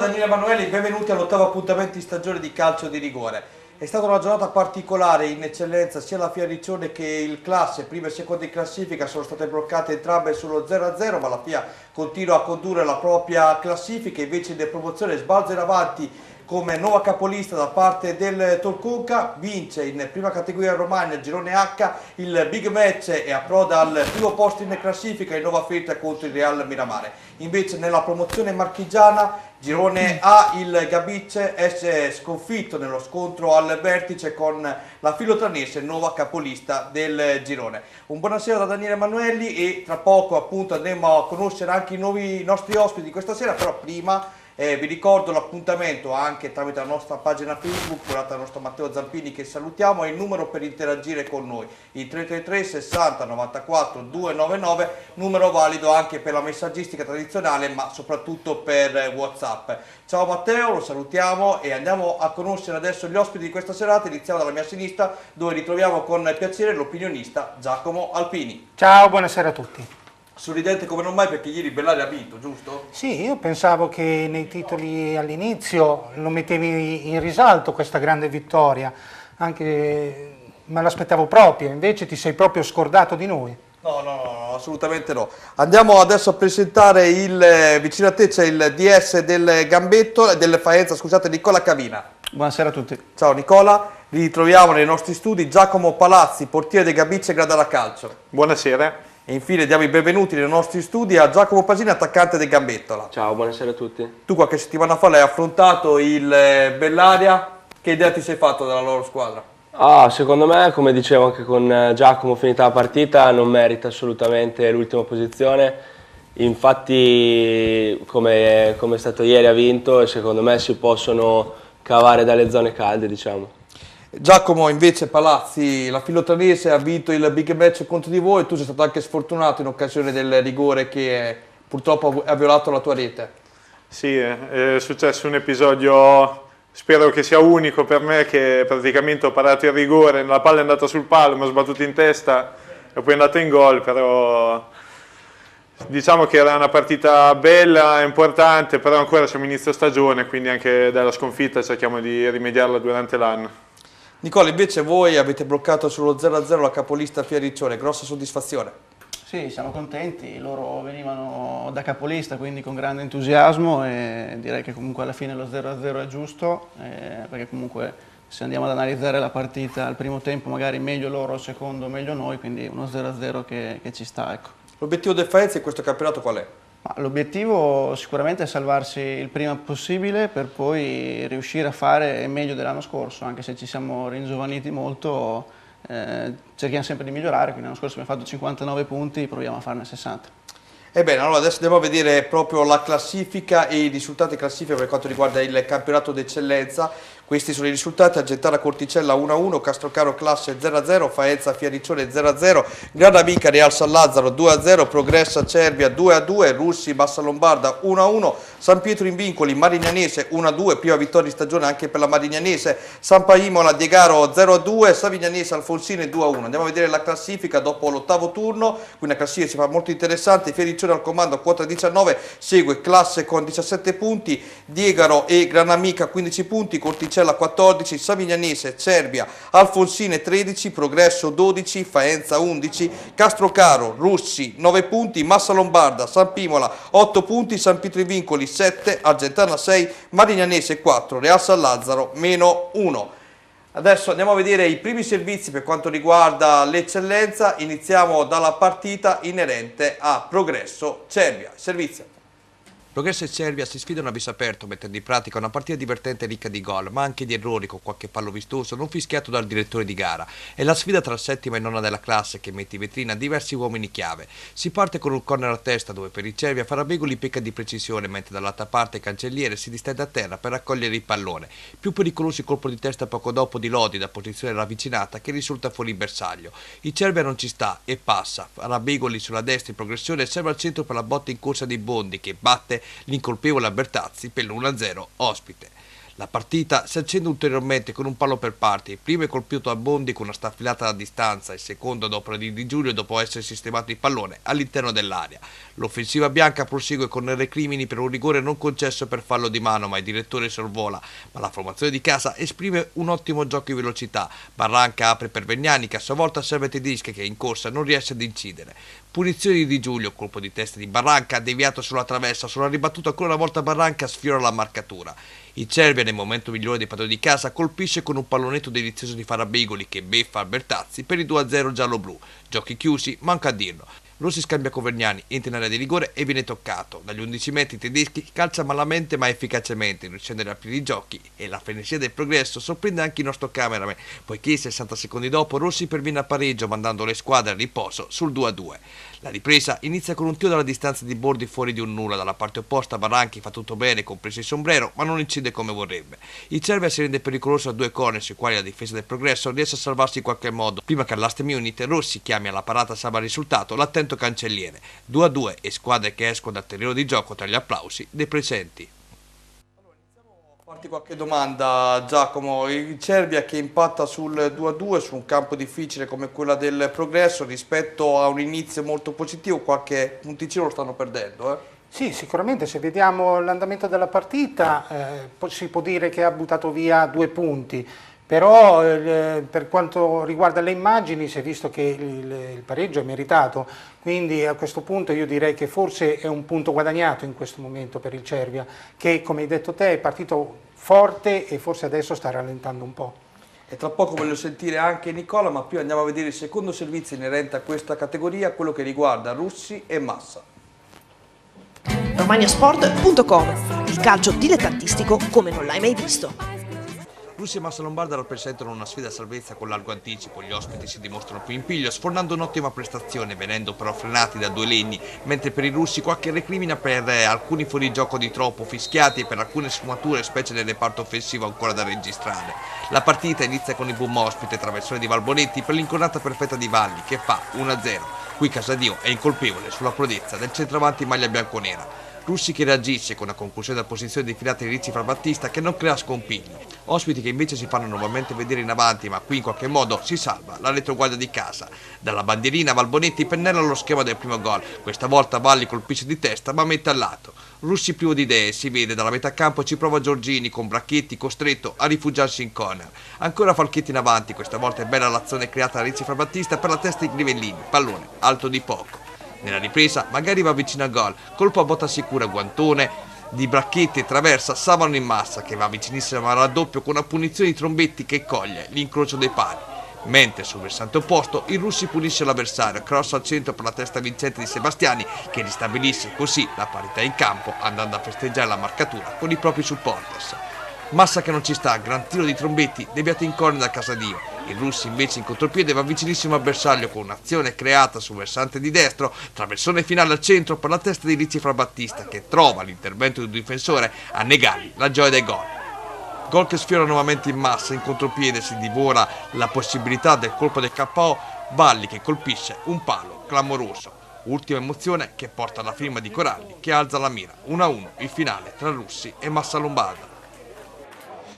Daniele Emanueli, benvenuti all'ottavo appuntamento di stagione di calcio di rigore. È stata una giornata particolare in eccellenza, sia la Fiariccione che il Classe, prima e seconda in classifica, sono state bloccate entrambe sullo 0-0, ma la FIA continua a condurre la propria classifica, invece in promozione sbalza in avanti come nuova capolista da parte del Torconca, vince in prima categoria romana il girone H il big match e approda al primo posto in classifica in nuova ferita contro il Real Miramare. Invece nella promozione marchigiana, girone A, il Gabice è sconfitto nello scontro al vertice con la Filotranese, nuova capolista del girone. Un buonasera da Daniele Emanueli e tra poco appunto andremo a conoscere anche i nostri ospiti di questa sera, però prima vi ricordo l'appuntamento anche tramite la nostra pagina Facebook, curata dal nostro Matteo Zampini, che salutiamo, e il numero per interagire con noi, il 333 60 94 299, numero valido anche per la messaggistica tradizionale ma soprattutto per WhatsApp. Ciao Matteo, lo salutiamo e andiamo a conoscere adesso gli ospiti di questa serata. Iniziamo dalla mia sinistra, dove ritroviamo con piacere l'opinionista Giacomo Alpini. Ciao, buonasera a tutti. Sorridente come non mai perché ieri Bellaria ha vinto, giusto? Sì, io pensavo che nei titoli all'inizio lo mettevi in risalto questa grande vittoria, anche me l'aspettavo proprio, invece ti sei proprio scordato di noi. No, assolutamente no. Andiamo adesso a presentare vicino a te c'è il DS del Gambetto, del Faenza, scusate, Nicola Cavina. Buonasera a tutti. Ciao Nicola, li ritroviamo nei nostri studi Giacomo Palazzi, portiere del Gabice Gradara Calcio. Buonasera. E infine diamo i benvenuti nei nostri studi a Giacomo Pasini, attaccante del Gambettola. Ciao, buonasera a tutti. Tu qualche settimana fa l'hai affrontato il Bellaria, che idea ti sei fatto della loro squadra? Secondo me, come dicevo anche con Giacomo finita la partita, non merita assolutamente l'ultima posizione. Infatti, come è stato ieri, ha vinto e secondo me si possono cavare dalle zone calde, diciamo. Giacomo invece Palazzi, la Filotranese ha vinto il big match contro di voi, tu sei stato anche sfortunato in occasione del rigore che purtroppo ha violato la tua rete. Sì, è successo un episodio, spero che sia unico per me, che praticamente ho parato il rigore, la palla è andata sul palo, mi ho sbattuto in testa e poi è andata in gol, però diciamo che era una partita bella, importante, però ancora siamo inizio stagione, quindi anche dalla sconfitta cerchiamo di rimediarla durante l'anno. Nicola, invece voi avete bloccato sullo 0-0 la capolista Fiariccione, grossa soddisfazione? Sì, siamo contenti, loro venivano da capolista, quindi con grande entusiasmo, e direi che comunque alla fine lo 0-0 è giusto, perché comunque se andiamo ad analizzare la partita al primo tempo magari meglio loro, al secondo meglio noi, quindi uno 0-0 che ci sta, ecco. L'obiettivo del Faenza in questo campionato qual è? L'obiettivo sicuramente è salvarsi il prima possibile per poi riuscire a fare meglio dell'anno scorso, anche se ci siamo ringiovaniti molto, cerchiamo sempre di migliorare, quindi l'anno scorso abbiamo fatto 59 punti, proviamo a farne 60. Ebbene, allora adesso andiamo a vedere proprio la classifica e i risultati classifica per quanto riguarda il campionato d'eccellenza. Questi sono i risultati: Argentana Corticella 1-1, Castrocaro Classe 0-0, Faenza Fiariccione 0-0, Gradamica Real San Lazzaro 2-0, Progressa Cervia 2-2, Russi Bassa Lombarda 1-1, San Pietro in Vincoli Marignanese 1-2, prima vittoria di stagione anche per la Marignanese, Sampa Imola Diegaro 0-2, Savignanese Alfonsine 2-1. Andiamo a vedere la classifica dopo l'ottavo turno, qui una classifica si fa molto interessante. Fiariccione al comando, quota 19, segue Classe con 17 punti, Diegaro e Granamica 15 punti, Corticella 14, Savignanese, Cervia, Alfonsine 13, Progresso 12, Faenza 11, Castrocaro, Russi 9 punti, Massa Lombarda, San Pimola 8 punti, San Pietro in Vincoli 7, Argentana 6, Marignanese 4, Real San Lazzaro -1. Adesso andiamo a vedere i primi servizi per quanto riguarda l'eccellenza. Iniziamo dalla partita inerente a Progresso Cervia. Servizio. Progresso e Cervia si sfidano a viso aperto, mettendo in pratica una partita divertente e ricca di gol, ma anche di errori, con qualche fallo vistoso non fischiato dal direttore di gara. È la sfida tra settima e nona della classe che mette in vetrina diversi uomini chiave. Si parte con un corner a testa dove per il Cervia Farabegoli pecca di precisione, mentre dall'altra parte Cancelliere si distende a terra per raccogliere il pallone. Più pericoloso il colpo di testa poco dopo di Lodi da posizione ravvicinata che risulta fuori bersaglio. Il Cervia non ci sta e passa. Farabegoli sulla destra in progressione serve al centro per la botta in corsa dei Bondi che batte l'incolpevole Albertazzi per l'1-0 ospite. La partita si accende ulteriormente con un fallo per parti. Il primo è colpito a Bondi con una staffilata da distanza, il secondo ad opera di Di Giulio dopo essere sistemato il pallone all'interno dell'area. L'offensiva bianca prosegue con il recrimini per un rigore non concesso per fallo di mano, ma il direttore sorvola. Ma la formazione di casa esprime un ottimo gioco di velocità. Barranca apre per Vegnani che a sua volta serve Tedeschi che in corsa non riesce ad incidere. Punizione di Di Giulio, colpo di testa di Barranca, deviato sulla traversa, sulla ribattuta ancora una volta Barranca sfiora la marcatura. Il Cervia nel momento migliore dei padroni di casa colpisce con un pallonetto delizioso di Farabegoli che beffa Albertazzi per il 2-0 giallo-blu. Giochi chiusi, manca a dirlo. Rossi scambia con Vergnani, entra in area di rigore e viene toccato. Dagli 11 metri Tedeschi calcia malamente ma efficacemente, riuscendo a riaprire i giochi e la frenesia del progresso sorprende anche il nostro cameraman, poiché 60 secondi dopo Rossi perviene a pareggio mandando le squadre a riposo sul 2-2. La ripresa inizia con un tiro dalla distanza di Bordi fuori di un nulla, dalla parte opposta Barranchi fa tutto bene, compreso il sombrero, ma non incide come vorrebbe. Il Cervia si rende pericoloso a 2 corner sui quali la difesa del progresso riesce a salvarsi in qualche modo, prima che all'Ast Munit Rossi chiami alla parata salva il risultato l'attento cancelliere. 2-2 e squadre che escono dal terreno di gioco tra gli applausi dei presenti. Farti qualche domanda, Giacomo. Il Cervia che impatta sul 2-2 su un campo difficile come quella del Progresso rispetto a un inizio molto positivo, qualche punticino lo stanno perdendo, Sì, sicuramente se vediamo l'andamento della partita si può dire che ha buttato via 2 punti, però per quanto riguarda le immagini si è visto che il pareggio è meritato, quindi a questo punto io direi che forse è un punto guadagnato in questo momento per il Cervia, che come hai detto te è partito forte e forse adesso sta rallentando un po'. E tra poco voglio sentire anche Nicola, ma prima andiamo a vedere il secondo servizio inerente a questa categoria, quello che riguarda Russi e Massa. romagnasport.com, il calcio dilettantistico come non l'hai mai visto. Russia e Massa Lombarda rappresentano una sfida a salvezza con largo anticipo, gli ospiti si dimostrano più in piglio, sfornando un'ottima prestazione, venendo però frenati da 2 legni, mentre per i russi qualche recrimina per alcuni fuorigioco di troppo fischiati e per alcune sfumature, specie nel reparto offensivo ancora da registrare. La partita inizia con il boom ospite, traversone di Valbonetti per l'incornata perfetta di Valli, che fa 1-0. Qui Casadio è incolpevole sulla prodezza del centravanti in maglia bianconera. Russi che reagisce con la conclusione della posizione defilata di Ricci fra Battista che non crea scompigli. Ospiti che invece si fanno nuovamente vedere in avanti, ma qui in qualche modo si salva la retroguardia di casa. Dalla bandierina Valbonetti pennella lo schema del primo gol. Questa volta Valli colpisce di testa ma mette al lato. Russi privo di idee, si vede dalla metà campo ci prova Giorgini con Bracchetti costretto a rifugiarsi in corner. Ancora Falchetti in avanti, questa volta è bella l'azione creata da Ricci fra Battista per la testa di Grivellini, pallone alto di poco. Nella ripresa magari va vicino al gol, colpo a botta sicura, guantone di Bracchetti e traversa Savano in Massa che va vicinissimo al raddoppio con una punizione di Trombetti che coglie l'incrocio dei pali. Mentre sul versante opposto il Russi punisce l'avversario, cross al centro per la testa vincente di Sebastiani che ristabilisce così la parità in campo andando a festeggiare la marcatura con i propri supporters. Massa che non ci sta, gran tiro di Trombetti, deviato in corner da Casadio. Il Russi invece in contropiede va vicinissimo al bersaglio con un'azione creata sul versante di destro, traversone finale al centro per la testa di Ricci fra Battista che trova l'intervento del difensore a negargli la gioia del gol. Gol che sfiora nuovamente in Massa, in contropiede si divora la possibilità del colpo del KO, Valli che colpisce un palo clamoroso. Ultima emozione che porta alla firma di Coralli che alza la mira. 1-1 il finale tra Russi e Massa Lombarda.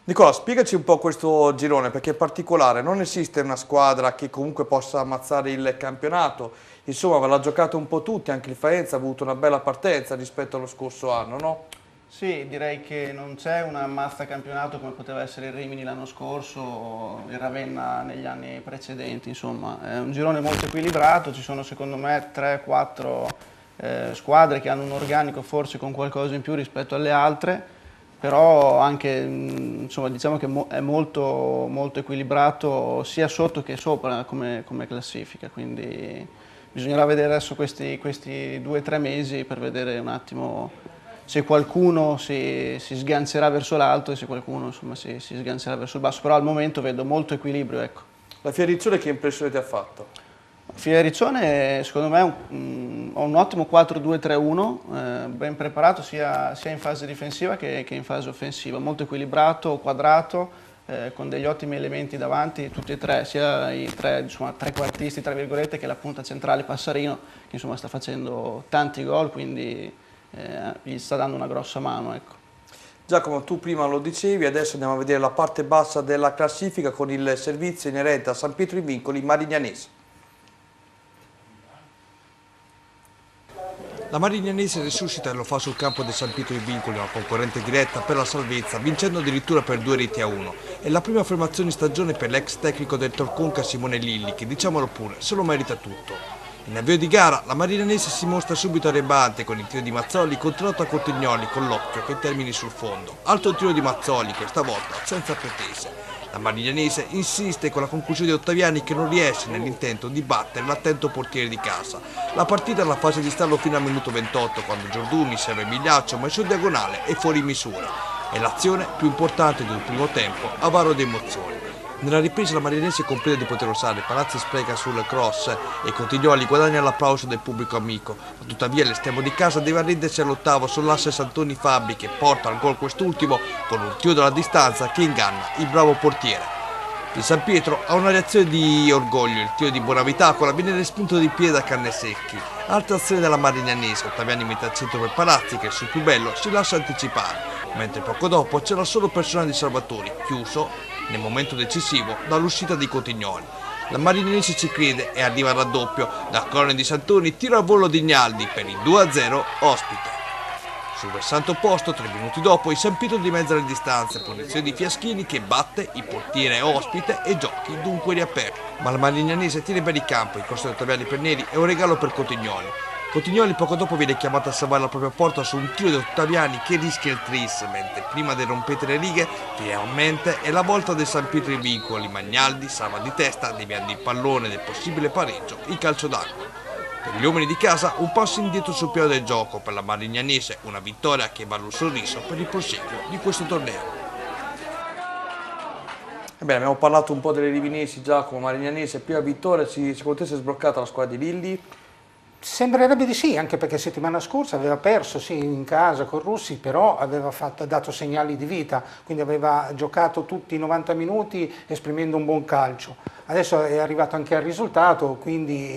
Nicola, spiegaci un po' questo girone perché è particolare, non esiste una squadra che comunque possa ammazzare il campionato, insomma ve l'ha giocato un po' tutti, anche il Faenza ha avuto una bella partenza rispetto allo scorso anno, no? Sì, direi che non c'è una mazza campionato come poteva essere il Rimini l'anno scorso o il Ravenna negli anni precedenti, insomma è un girone molto equilibrato, ci sono secondo me 3-4 squadre che hanno un organico forse con qualcosa in più rispetto alle altre, però anche insomma, diciamo che è molto, molto equilibrato sia sotto che sopra come classifica, quindi bisognerà vedere adesso questi 2 o 3 mesi per vedere un attimo se qualcuno si sgancerà verso l'alto e se qualcuno insomma, si sgancerà verso il basso, però al momento vedo molto equilibrio. Ecco. La Fioriccione che impressione ti ha fatto? Fioriccione secondo me ha un ottimo 4-2-3-1, ben preparato sia in fase difensiva che in fase offensiva, molto equilibrato, quadrato, con degli ottimi elementi davanti, tutti e tre, sia i tre trequartisti tra virgolette che la punta centrale Passarino che insomma sta facendo tanti gol, quindi gli sta dando una grossa mano. Ecco. Giacomo, tu prima lo dicevi, adesso andiamo a vedere la parte bassa della classifica con il servizio inerente a San Pietro in Vincoli, Marignanese. La Marignanese risuscita e lo fa sul campo del San Pietro in Vincoli, una concorrente diretta per la salvezza, vincendo addirittura per 2-1. È la prima affermazione in stagione per l'ex tecnico del Torconca Simone Lilli, che diciamolo pure, se lo merita tutto. In avvio di gara, la Marignanese si mostra subito arrebante con il tiro di Mazzoli controllato a Cortignoli con l'occhio che termini sul fondo. Alto tiro di Mazzoli, questa volta senza pretese. La Marignanese insiste con la conclusione di Ottaviani che non riesce nell'intento di battere l'attento portiere di casa. La partita è alla fase di stallo fino al minuto 28 quando Giorduni serve Migliaccio ma il suo diagonale è fuori misura. È l'azione più importante del primo tempo, avaro di emozioni. Nella ripresa la Marignanese completa di poter usare, Palazzi spreca sul cross e Cotignoli guadagna l'applauso del pubblico amico, ma tuttavia l'estremo di casa deve arrendersi all'ottavo sull'asse Santoni Fabri che porta al gol quest'ultimo con un tiro dalla distanza che inganna il bravo portiere. Il San Pietro ha una reazione di orgoglio, il tiro di Bonavitacola viene respinto di piede da Cannesecchi. Altra azione della Marignanese, Ottaviani mette al centro per Palazzi che sul più bello si lascia anticipare, mentre poco dopo c'era solo personale di Salvatori, chiuso nel momento decisivo dall'uscita di Cotignoli. La Marignanese ci crede e arriva al raddoppio, da corner di Santoni tiro a volo di Gnaldi per il 2-0 ospite. Sul versante opposto, 3 minuti dopo, il San Pietro dimezza le distanze, punizione di Fiaschini che batte il portiere ospite e giochi dunque riaperti. Ma la Marignanese tiene bene il campo, il corso di Ottaviani per Neri è un regalo per Cotignoli. Cotignoli poco dopo viene chiamato a salvare la propria porta su un tiro di Ottaviani che rischia il tris, mentre prima di rompere le righe, finalmente è la volta del San Pietro in Vincoli, Magnaldi salva di testa, deviando il pallone del possibile pareggio in calcio d'angolo. Per gli uomini di casa un passo indietro sul piano del gioco, per la Marignanese una vittoria che vale un sorriso per il proseguo di questo torneo. Ebbene, abbiamo parlato un po' delle rivinesi, Giacomo, Marignanese, prima vittoria, secondo te si è sbloccata la squadra di Lilli? Sembrerebbe di sì, anche perché settimana scorsa aveva perso sì, in casa con Russi, però aveva dato segnali di vita, quindi aveva giocato tutti i 90 minuti esprimendo un buon calcio. Adesso è arrivato anche al risultato, quindi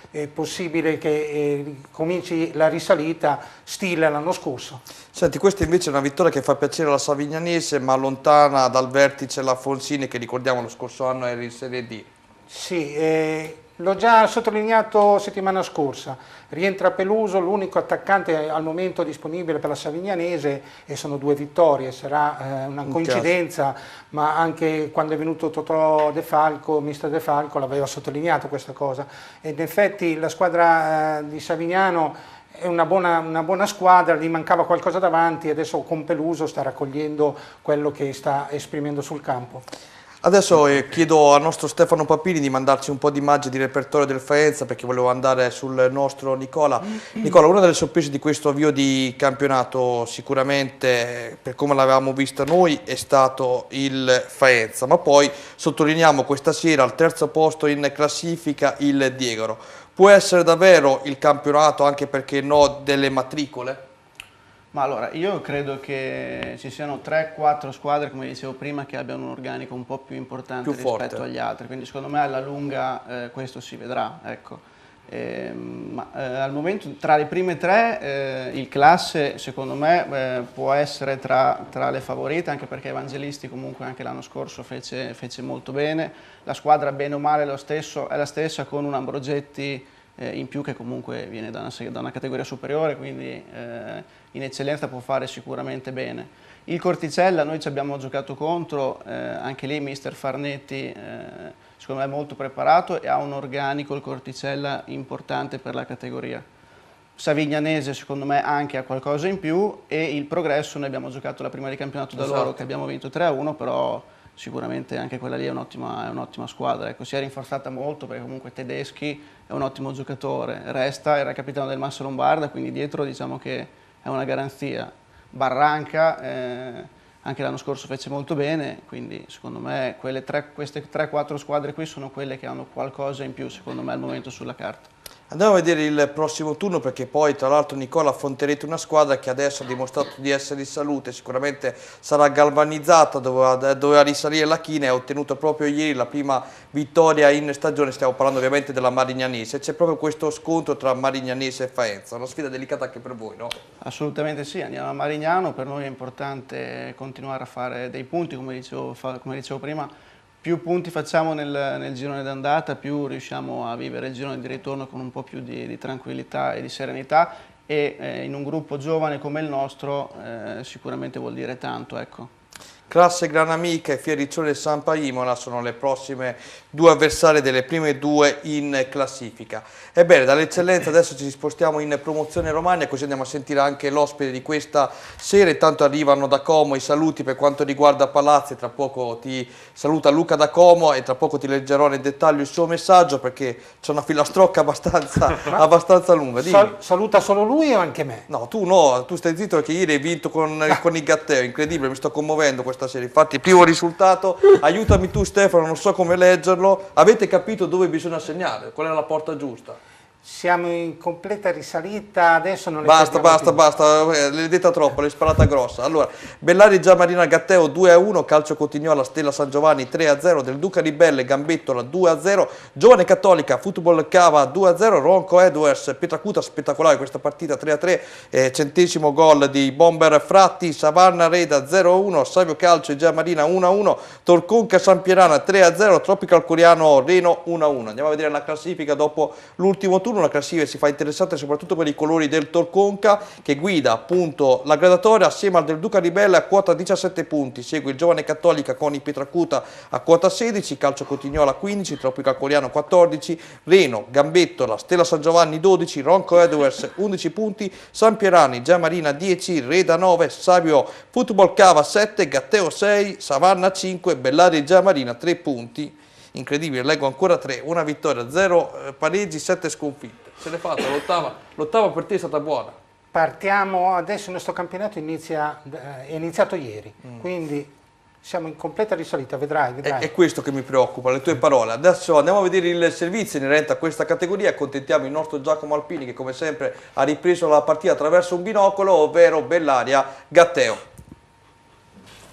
è possibile che cominci la risalita stile l'anno scorso. Senti, questa invece è una vittoria che fa piacere alla Savignanese, ma lontana dal vertice la Fonsini che ricordiamo lo scorso anno era in Serie D. Sì, l'ho già sottolineato settimana scorsa, rientra Peluso, l'unico attaccante al momento disponibile per la Savignanese e sono 2 vittorie, sarà una coincidenza, ma anche quando è venuto Totò De Falco, mister De Falco l'aveva sottolineato questa cosa e in effetti la squadra di Savignano è una buona squadra, gli mancava qualcosa davanti e adesso con Peluso sta raccogliendo quello che sta esprimendo sul campo. Adesso chiedo al nostro Stefano Papini di mandarci un po' di immagini di repertorio del Faenza perché volevo andare sul nostro Nicola. Nicola, una delle sorprese di questo avvio di campionato sicuramente per come l'avevamo vista noi è stato il Faenza, ma poi sottolineiamo questa sera al terzo posto in classifica il Diegoro. Può essere davvero il campionato anche perché no delle matricole? Ma allora, io credo che ci siano 3-4 squadre, come dicevo prima, che abbiano un organico un po' più importante rispetto agli altri, quindi secondo me alla lunga questo si vedrà, ecco. Al momento tra le prime 3 il Classe secondo me può essere tra le favorite, anche perché Evangelisti comunque anche l'anno scorso fece molto bene, la squadra bene o male è la stessa con un Ambrogetti in più che comunque viene da una categoria superiore, quindi in eccellenza può fare sicuramente bene. Il Corticella, noi ci abbiamo giocato contro, anche lì mister Farnetti secondo me è molto preparato e ha un organico il Corticella importante per la categoria. Savignanese secondo me anche ha qualcosa in più e il Progresso, noi abbiamo giocato la prima di campionato da loro che abbiamo vinto 3-1, però sicuramente anche quella lì è un'ottima squadra, ecco, si è rinforzata molto perché comunque Tedeschi è un ottimo giocatore, era capitano del Massa Lombarda, quindi dietro diciamo che è una garanzia. Barranca anche l'anno scorso fece molto bene, quindi secondo me queste 3-4 squadre qui sono quelle che hanno qualcosa in più secondo me al momento sulla carta. Andiamo a vedere il prossimo turno, perché poi tra l'altro Nicola affronterete una squadra che adesso ha dimostrato di essere in salute, sicuramente sarà galvanizzata, doveva risalire la china e ha ottenuto proprio ieri la prima vittoria in stagione. Stiamo parlando ovviamente della Marignanese. C'è proprio questo scontro tra Marignanese e Faenza, una sfida delicata anche per voi, no? Assolutamente sì, andiamo a Marignano, per noi è importante continuare a fare dei punti, come dicevo prima. Più punti facciamo nel girone d'andata, più riusciamo a vivere il girone di ritorno con un po' più di tranquillità e di serenità, e in un gruppo giovane come il nostro sicuramente vuol dire tanto, ecco. Classe Granamica e Fioriccione Sampa Imola sono le prossime due avversarie delle prime due in classifica. Ebbene, dall'eccellenza adesso ci spostiamo in promozione Romagna, così andiamo a sentire anche l'ospite di questa sera. Intanto arrivano da Como i saluti per quanto riguarda Palazzi, tra poco ti saluta Luca da Como e tra poco ti leggerò nel dettaglio il suo messaggio, perché c'è una filastrocca abbastanza lunga. Saluta solo lui o anche me? No, tu stai zitto, perché ieri hai vinto con il Gatteo, incredibile, mi sto commuovendo questa sera. Infatti il primo risultato, aiutami tu Stefano, non so come leggerlo. Avete capito dove bisogna segnare? Qual è la porta giusta? Siamo in completa risalita, adesso non le Basta, perdiamo più. l'hai detta troppo, l'hai sparata grossa. Allora, Bellari Giamarina Gatteo 2-1, Calcio Cotignola Stella San Giovanni 3-0, Del Duca Ribelle Gambettola 2-0, Giovane Cattolica Football Cava 2-0, Ronco Edwards Pietracuta, spettacolare questa partita 3-3, centesimo gol di Bomber Fratti, Savanna Reda 0-1, Savio Calcio e Giamarina 1-1, Torconca San Pierana 3-0, Tropical Coriano Reno 1-1. Andiamo a vedere la classifica dopo l'ultimo turno. Una classifica si fa interessante soprattutto per i colori del Torconca, che guida appunto la gradatoria assieme al Del Duca Ribelle a quota 17 punti, segue il Giovane Cattolica con i Pietracuta a quota 16, Calcio Cotignola 15, Tropical Coriano 14, Reno, Gambettola, Stella San Giovanni 12, Ronco Edwards 11 punti, San Pierani, Giamarina 10, Reda 9, Savio Football Cava 7, Gatteo 6, Savanna 5, Bellari Giamarina 3 punti. Incredibile, leggo ancora 3, una vittoria, 0 pareggi, 7 sconfitte. Se l'è fatta, l'ottava per te è stata buona. Partiamo adesso, il nostro campionato è iniziato ieri, quindi siamo in completa risalita, vedrai. È questo che mi preoccupa, le tue parole. Adesso andiamo a vedere il servizio inerente a questa categoria, accontentiamo il nostro Giacomo Alpini, che come sempre ha ripreso la partita attraverso un binocolo, ovvero Bellaria Gatteo.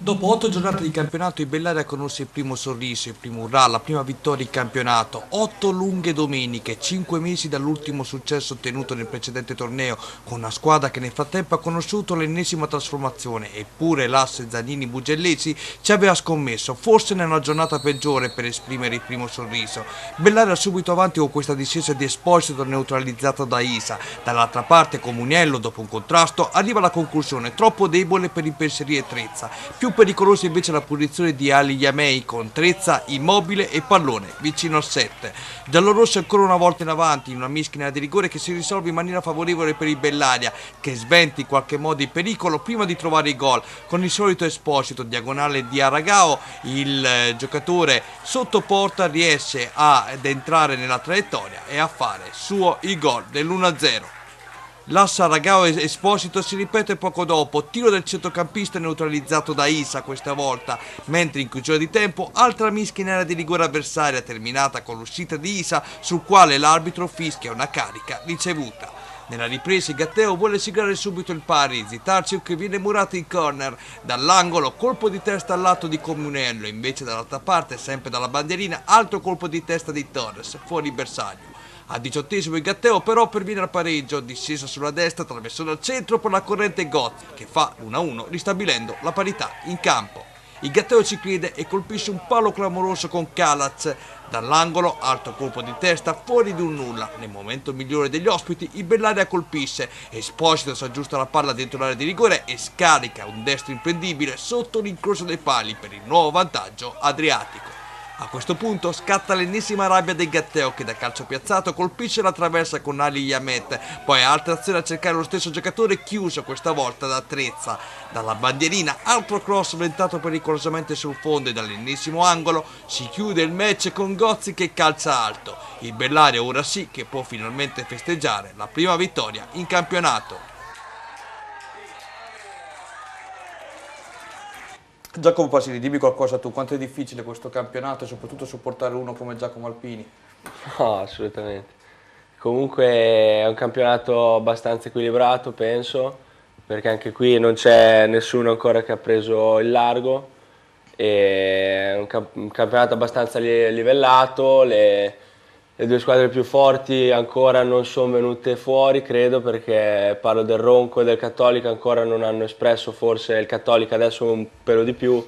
Dopo 8 giornate di campionato, il Bellaria conosce il primo sorriso, il primo urrà, la prima vittoria in campionato. 8 lunghe domeniche, 5 mesi dall'ultimo successo ottenuto nel precedente torneo, con una squadra che nel frattempo ha conosciuto l'ennesima trasformazione. Eppure l'asse Zanini-Bugellesi ci aveva scommesso, forse nella giornata peggiore per esprimere il primo sorriso. Bellaria subito avanti con questa discesa di Esposito neutralizzata da Isa. Dall'altra parte Comuniello, dopo un contrasto, arriva alla conclusione, troppo debole per impensierire Trezza. Più pericolosa invece la posizione di Ali Yamei con Trezza, Immobile e Pallone vicino al 7. Giallorossi ancora una volta in avanti in una mischina di rigore che si risolve in maniera favorevole per il Bellaria, che sventa in qualche modo il pericolo prima di trovare il gol con il solito Esposito, diagonale di Aragao. Il giocatore sotto porta riesce ad entrare nella traiettoria e a fare suo il gol dell'1-0. L'assa Aragao Esposito si ripete poco dopo, tiro del centrocampista neutralizzato da Isa questa volta, mentre in chiusura di tempo altra mischia in area di rigore avversaria terminata con l'uscita di Isa, sul quale l'arbitro fischia una carica ricevuta. Nella ripresa il Gatteo vuole siglare subito il pari, Zitarciu che viene murato in corner dall'angolo, colpo di testa al lato di Comunello, invece dall'altra parte, sempre dalla bandierina, altro colpo di testa di Torres, fuori bersaglio. Al 18esimo il Gatteo però perviene al pareggio, discesa sulla destra, attraversando al centro per la corrente Gozzi, che fa l'1-1 ristabilendo la parità in campo. Il Gatteo ci crede e colpisce un palo clamoroso con Kalaz. Dall'angolo, alto colpo di testa, fuori di un nulla. Nel momento migliore degli ospiti, il Bellaria colpisce. Esposito si aggiusta la palla dentro l'area di rigore e scarica un destro imprendibile sotto l'incrocio dei pali per il nuovo vantaggio adriatico. A questo punto scatta l'ennesima rabbia del Gatteo che da calcio piazzato colpisce la traversa con Ali Yamet, poi altra azione a cercare lo stesso giocatore chiuso questa volta da Trezza. Dalla bandierina altro cross ventato pericolosamente sul fondo e dall'ennesimo angolo si chiude il match con Gozzi che calcia alto. Il Bellaria ora sì che può finalmente festeggiare la prima vittoria in campionato. Giacomo Pasini, dimmi qualcosa tu, quanto è difficile questo campionato e soprattutto supportare uno come Giacomo Alpini? No, assolutamente. Comunque è un campionato abbastanza equilibrato, penso, perché anche qui non c'è nessuno ancora che ha preso il largo. È un campionato abbastanza livellato, le due squadre più forti ancora non sono venute fuori, credo, perché parlo del Ronco e del Cattolica, ancora non hanno espresso, forse il Cattolica adesso un pelo di più,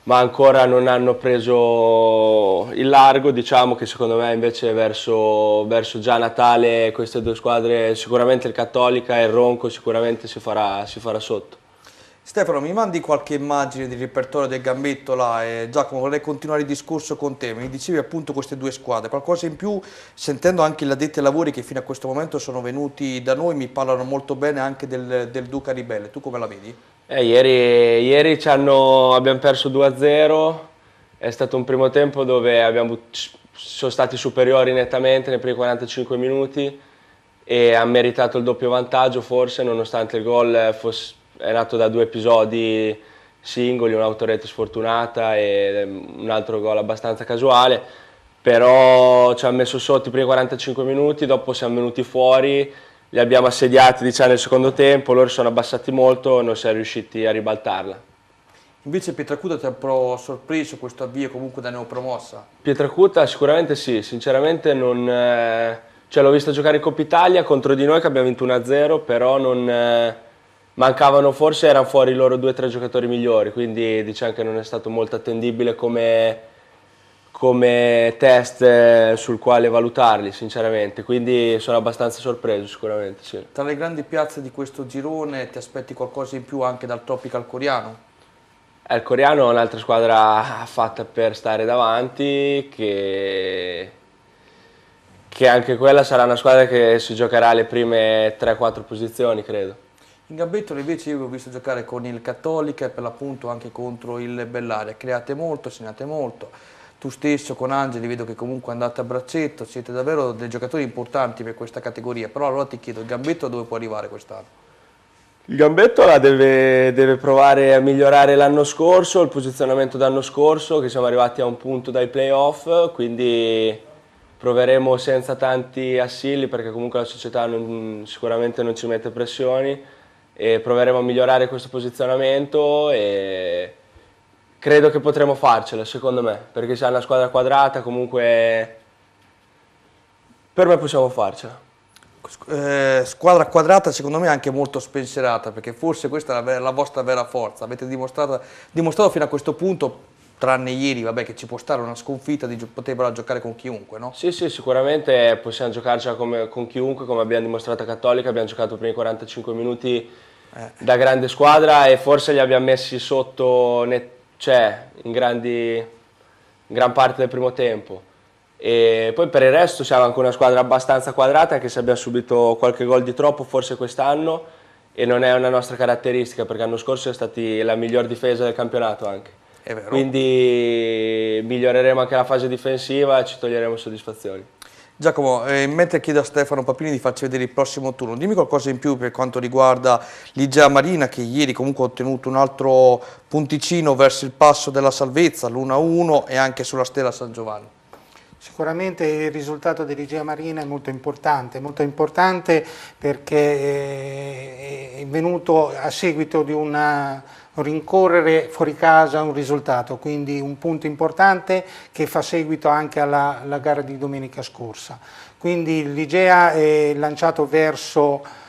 ma ancora non hanno preso il largo. Diciamo che secondo me invece verso già Natale queste due squadre, sicuramente il Cattolica e il Ronco sicuramente si farà sotto. Stefano, mi mandi qualche immagine di repertorio del Gambetto là? E Giacomo, vorrei continuare il discorso con te. Mi dicevi appunto queste due squadre, qualcosa in più, sentendo anche gli addetti ai lavori che fino a questo momento sono venuti da noi, mi parlano molto bene anche del Duca Ribelle. Tu come la vedi? Ieri abbiamo perso 2-0, è stato un primo tempo dove sono stati superiori nettamente nei primi 45 minuti e ha meritato il doppio vantaggio forse, nonostante il gol è nato da due episodi singoli, un'autorete sfortunata e un altro gol abbastanza casuale, però ci ha messo sotto i primi 45 minuti, dopo siamo venuti fuori, li abbiamo assediati, diciamo, nel secondo tempo, loro sono abbassati molto e non siamo riusciti a ribaltarla. Invece Pietracuta ti ha un po' sorpreso questo avvio comunque da neopromossa? Pietracuta sicuramente sì, sinceramente non... cioè, l'ho visto giocare in Coppa Italia contro di noi che abbiamo vinto 1-0, però non... mancavano, forse erano fuori i loro 2 o 3 giocatori migliori, quindi diciamo che non è stato molto attendibile come test sul quale valutarli, sinceramente, quindi sono abbastanza sorpreso sicuramente, sì. Tra le grandi piazze di questo girone ti aspetti qualcosa in più anche dal Tropical Coreano? Il Coreano è un'altra squadra fatta per stare davanti, che anche quella sarà una squadra che si giocherà le prime 3-4 posizioni, credo. In Gambetto invece io vi ho visto giocare con il Cattolica e per l'appunto anche contro il Bellaria, create molto, segnate molto. Tu stesso con Angeli vedo che comunque andate a braccetto, siete davvero dei giocatori importanti per questa categoria, però allora ti chiedo, il Gambetto dove può arrivare quest'anno? Il Gambetto la deve provare a migliorare l'anno scorso, il posizionamento dell'anno scorso, che siamo arrivati a un punto dai playoff, quindi proveremo senza tanti assilli perché comunque la società sicuramente non ci mette pressioni e proveremo a migliorare questo posizionamento e credo che potremo farcela, secondo me, perché se è una squadra quadrata comunque per me possiamo farcela. Squadra quadrata secondo me anche molto spensierata, perché forse questa è la vostra vera forza, avete dimostrato fino a questo punto, tranne ieri, vabbè, che ci può stare una sconfitta di poterla giocare con chiunque, no? Sì, sicuramente possiamo giocarcela con chiunque, come abbiamo dimostrato a Cattolica, abbiamo giocato i primi 45 minuti da grande squadra e forse li abbiamo messi sotto, cioè, in gran parte del primo tempo. E poi per il resto siamo anche una squadra abbastanza quadrata, anche se abbiamo subito qualche gol di troppo forse quest'anno e non è una nostra caratteristica perché l'anno scorso è stata la miglior difesa del campionato anche. È vero. Quindi miglioreremo anche la fase difensiva e ci toglieremo soddisfazioni. Giacomo, mentre chiedo a Stefano Papini di farci vedere il prossimo turno, dimmi qualcosa in più per quanto riguarda l'Igea Marina che ieri comunque ha ottenuto un altro punticino verso il passo della salvezza, l'1-1 e anche sulla Stella San Giovanni. Sicuramente il risultato dell'Igea Marina è molto importante perché è venuto a seguito di un rincorrere fuori casa un risultato, quindi un punto importante che fa seguito anche alla gara di domenica scorsa. Quindi l'Igea è lanciato verso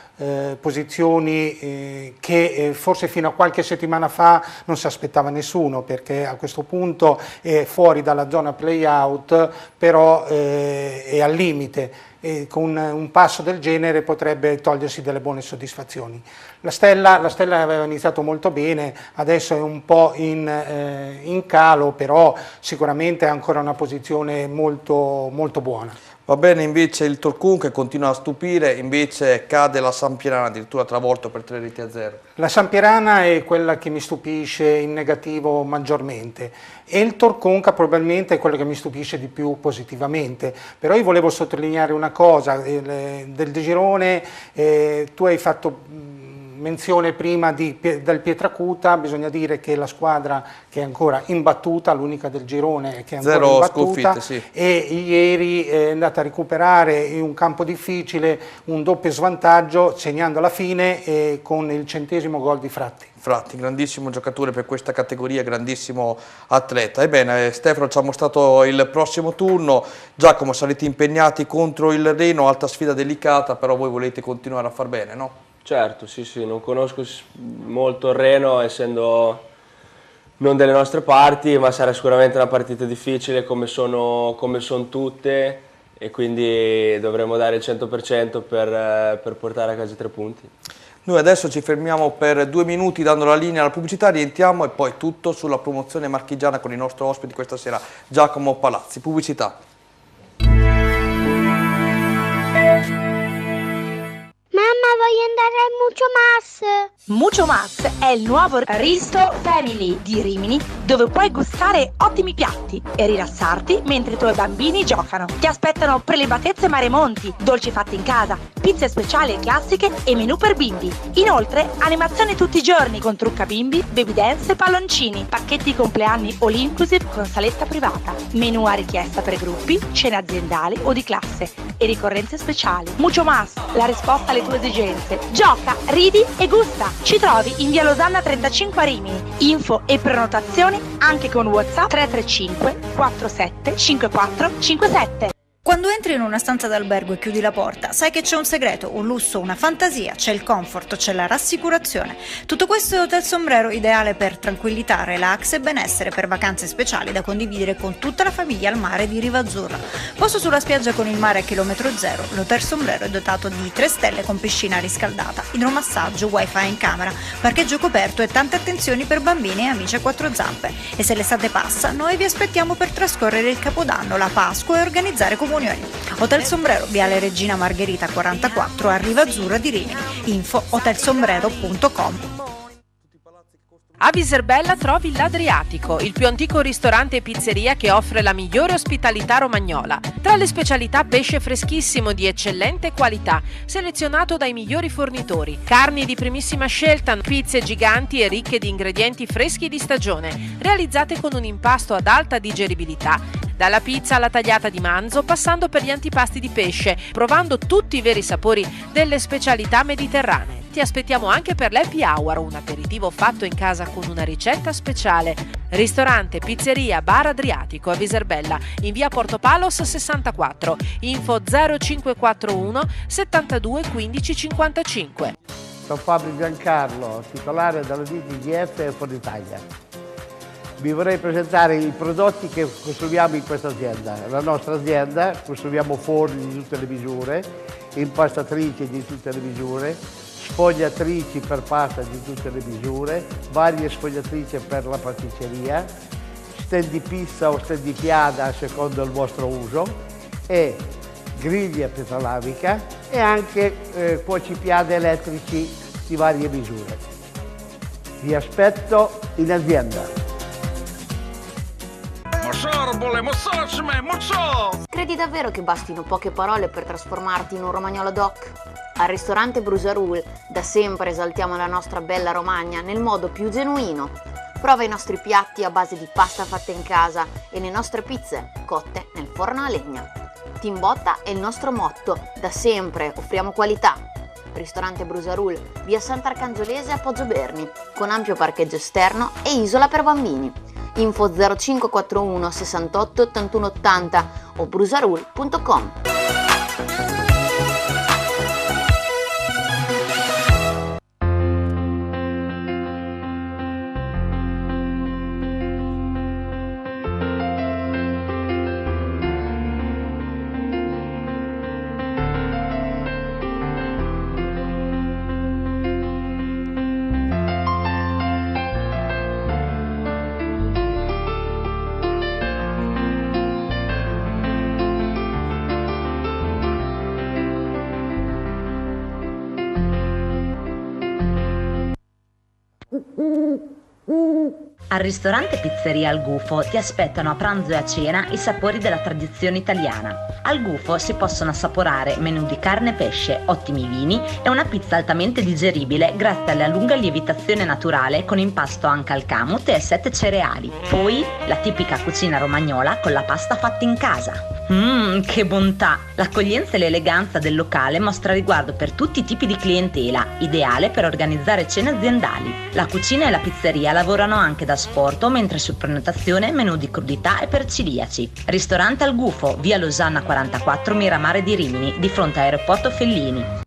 posizioni che forse fino a qualche settimana fa non si aspettava nessuno, perché a questo punto è fuori dalla zona play-out, però è al limite e con un passo del genere potrebbe togliersi delle buone soddisfazioni. La Stella aveva iniziato molto bene, adesso è un po' in calo, però sicuramente è ancora una posizione molto, molto buona. Va bene invece il Torcun che continua a stupire, invece cade la Sampierana addirittura travolto per 3-0. La Sampierana è quella che mi stupisce in negativo maggiormente e il Torconca probabilmente è quello che mi stupisce di più positivamente, però io volevo sottolineare una cosa del girone, mi menzione prima del Pietracuta, bisogna dire che la squadra che è ancora imbattuta, l'unica del girone che è ancora Zero imbattuta, sconfitte, sì. e ieri è andata a recuperare in un campo difficile un doppio svantaggio, segnando alla fine con il 100° gol di Fratti. Fratti, grandissimo giocatore per questa categoria, grandissimo atleta. Ebbene, Stefano ci ha mostrato il prossimo turno. Giacomo, sarete impegnati contro il Reno, alta sfida delicata, però voi volete continuare a far bene, no? Certo, sì, non conosco molto il Reno, essendo non delle nostre parti, ma sarà sicuramente una partita difficile come sono tutte, e quindi dovremo dare il 100% per portare a casa i 3 punti. Noi adesso ci fermiamo per 2 minuti dando la linea alla pubblicità, rientriamo e poi tutto sulla promozione marchigiana con il nostro ospite questa sera, Giacomo Palazzi. Pubblicità. Mamma, voglio andare al Mucho Mas. Mucho Mas è il nuovo Risto Family di Rimini, dove puoi gustare ottimi piatti e rilassarti mentre i tuoi bambini giocano. Ti aspettano prelibatezze mare monti, dolci fatti in casa, pizze speciali e classiche e menù per bimbi. Inoltre, animazioni tutti i giorni con trucca bimbi, baby dance e palloncini, pacchetti compleanni all inclusive con saletta privata, menù a richiesta per gruppi, cene aziendali o di classe e ricorrenze speciali. Mucho Mas, la risposta alle tue esigenze. Gioca, ridi e gusta. Ci trovi in via Losanna 35 a Rimini. Info e prenotazioni anche con WhatsApp 335 47 54 57. Quando entri in una stanza d'albergo e chiudi la porta, sai che c'è un segreto, un lusso, una fantasia, c'è il comfort, c'è la rassicurazione. Tutto questo è Hotel Sombrero, ideale per tranquillità, relax e benessere, per vacanze speciali da condividere con tutta la famiglia al mare di Riva Azzurra. Posto sulla spiaggia con il mare a chilometro zero, l'Hotel Sombrero è dotato di 3 stelle con piscina riscaldata, idromassaggio, wifi in camera, parcheggio coperto e tante attenzioni per bambini e amici a 4 zampe. E se l'estate passa, noi vi aspettiamo per trascorrere il Capodanno, la Pasqua e organizzare comunioni. Hotel Sombrero, Viale Regina Margherita 44 a Riva Azzurra di Rimini. Info hotelsombrero.com. A Viserbella trovi l'Adriatico, il più antico ristorante e pizzeria che offre la migliore ospitalità romagnola. Tra le specialità pesce freschissimo di eccellente qualità, selezionato dai migliori fornitori, carni di primissima scelta, pizze giganti e ricche di ingredienti freschi di stagione, realizzate con un impasto ad alta digeribilità, dalla pizza alla tagliata di manzo, passando per gli antipasti di pesce, provando tutti i veri sapori delle specialità mediterranee. Ti aspettiamo anche per l'happy hour, un aperitivo fatto in casa con una ricetta speciale. Ristorante, pizzeria, bar Adriatico a Viserbella, in via Portopalos 64, info 0541 72 15 55. Sono Fabio Giancarlo, titolare della DTGF e Foritalia. Vi vorrei presentare i prodotti che costruiamo in questa azienda. La nostra azienda, costruiamo forni di tutte le misure, impastatrici di tutte le misure, sfogliatrici per pasta di tutte le misure, varie sfogliatrici per la pasticceria, stand di pizza o stand di piada secondo il vostro uso, e griglie a pietra lavica e anche cuocipiade elettrici di varie misure. Vi aspetto in azienda. Credi davvero che bastino poche parole per trasformarti in un romagnolo doc? Al ristorante Brusaroul da sempre esaltiamo la nostra bella Romagna nel modo più genuino. Prova i nostri piatti a base di pasta fatta in casa e le nostre pizze cotte nel forno a legna. Team Botta è il nostro motto, da sempre offriamo qualità. Ristorante Brusaroul, via Sant'Arcangiolese a Poggio Berni, con ampio parcheggio esterno e isola per bambini. Info 0541 68 81 80 o brusaroul.com. Al ristorante Pizzeria Al Gufo ti aspettano a pranzo e a cena i sapori della tradizione italiana. Al Gufo si possono assaporare menù di carne e pesce, ottimi vini e una pizza altamente digeribile grazie alla lunga lievitazione naturale con impasto anche al camut e ai 7 cereali. Poi la tipica cucina romagnola con la pasta fatta in casa. Che bontà! L'accoglienza e l'eleganza del locale mostra riguardo per tutti i tipi di clientela, ideale per organizzare cene aziendali. La cucina e la pizzeria lavorano anche da asporto, mentre su prenotazione menù di crudità e per celiaci. Ristorante Al Gufo, via Losanna 44, Miramare di Rimini, di fronte a Aeroporto Fellini.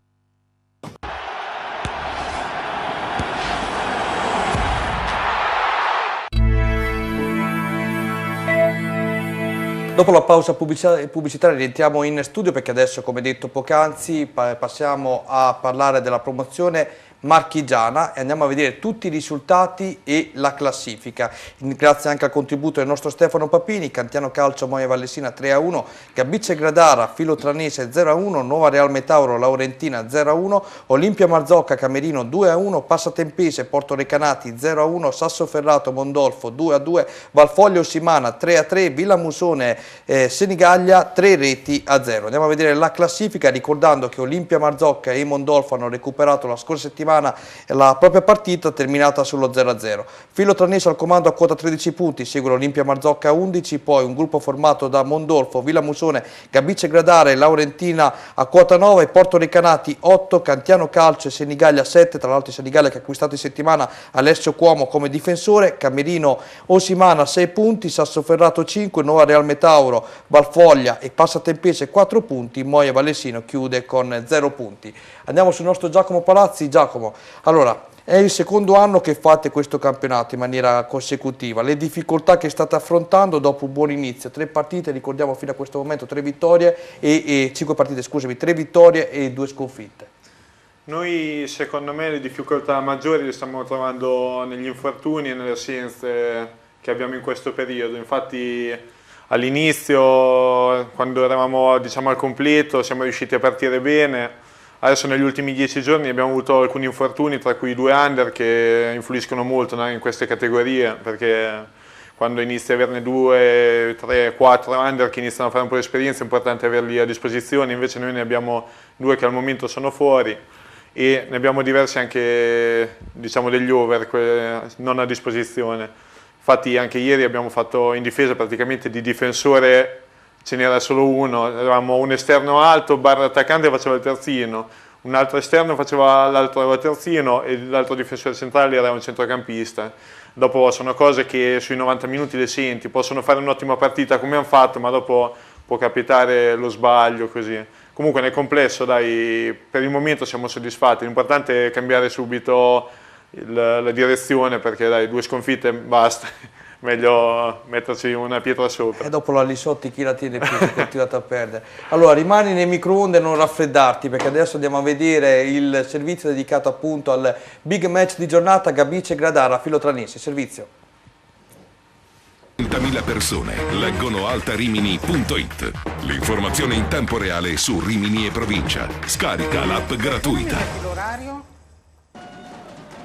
Dopo la pausa pubblicitaria rientriamo in studio perché adesso, come detto poc'anzi, passiamo a parlare della promozione marchigiana e andiamo a vedere tutti i risultati e la classifica. Grazie anche al contributo del nostro Stefano Papini. Cantiano Calcio Moia Vallesina 3-1, Gabice Gradara Filotranese 0-1, Nuova Real Metauro Laurentina 0-1, Olimpia Marzocca Camerino 2-1, Passatempese Porto Recanati 0-1, Sassoferrato Mondolfo 2-2, Valfoglio Simana 3-3, Villa Musone Senigallia 3-0. Andiamo a vedere la classifica ricordando che Olimpia Marzocca e Mondolfo hanno recuperato la scorsa settimana la propria partita terminata sullo 0-0. Filotranese al comando a quota 13 punti, segue l'Olimpia Marzocca a 11, poi un gruppo formato da Mondolfo, Villa Musone, Gabice Gradara e Laurentina a quota 9, Porto Recanati 8, Cantiano Calcio e Senigallia 7, tra l'altro Senigallia che ha acquistato in settimana Alessio Cuomo come difensore, Camerino Osimana 6 punti, Sassoferrato 5, Nuova Real Metauro, Valfoglia e Passatempese 4 punti, Moia Vallesino chiude con 0 punti. Andiamo sul nostro Giacomo Palazzi. Giacomo, allora, è il secondo anno che fate questo campionato in maniera consecutiva, le difficoltà che state affrontando dopo un buon inizio, 3 partite, ricordiamo fino a questo momento 3 vittorie e 5 partite, scusami, 3 vittorie e 2 sconfitte. Noi, secondo me, le difficoltà maggiori le stiamo trovando negli infortuni e nelle assenze che abbiamo in questo periodo. Infatti all'inizio, quando eravamo al completo, siamo riusciti a partire bene. Adesso negli ultimi 10 giorni abbiamo avuto alcuni infortuni, tra cui 2 under che influiscono molto in queste categorie, perché quando inizi a averne 2, 3, 4 under che iniziano a fare un po' di esperienza è importante averli a disposizione, invece noi ne abbiamo 2 che al momento sono fuori e ne abbiamo diversi anche degli over non a disposizione. Infatti anche ieri abbiamo fatto in difesa praticamente di difensore. Ce n'era solo uno, avevamo un esterno alto, barra attaccante faceva il terzino, un altro esterno faceva l'altro terzino e l'altro difensore centrale era un centrocampista. Dopo sono cose che sui 90 minuti le senti, possono fare un'ottima partita come hanno fatto, ma dopo può capitare lo sbaglio così. Comunque nel complesso dai, per il momento siamo soddisfatti, l'importante è cambiare subito la direzione perché dai 2 sconfitte basta. Meglio metterci una pietra sopra. E dopo la Lissotti chi la tiene più, si è continuato a perdere. Allora rimani nei microonde e non raffreddarti perché adesso andiamo a vedere il servizio dedicato appunto al big match di giornata Gabice Gradara Filotranese. Servizio. 30.000 persone leggono altarimini.it. L'informazione in tempo reale su Rimini e provincia. Scarica l'app gratuita. L'orario?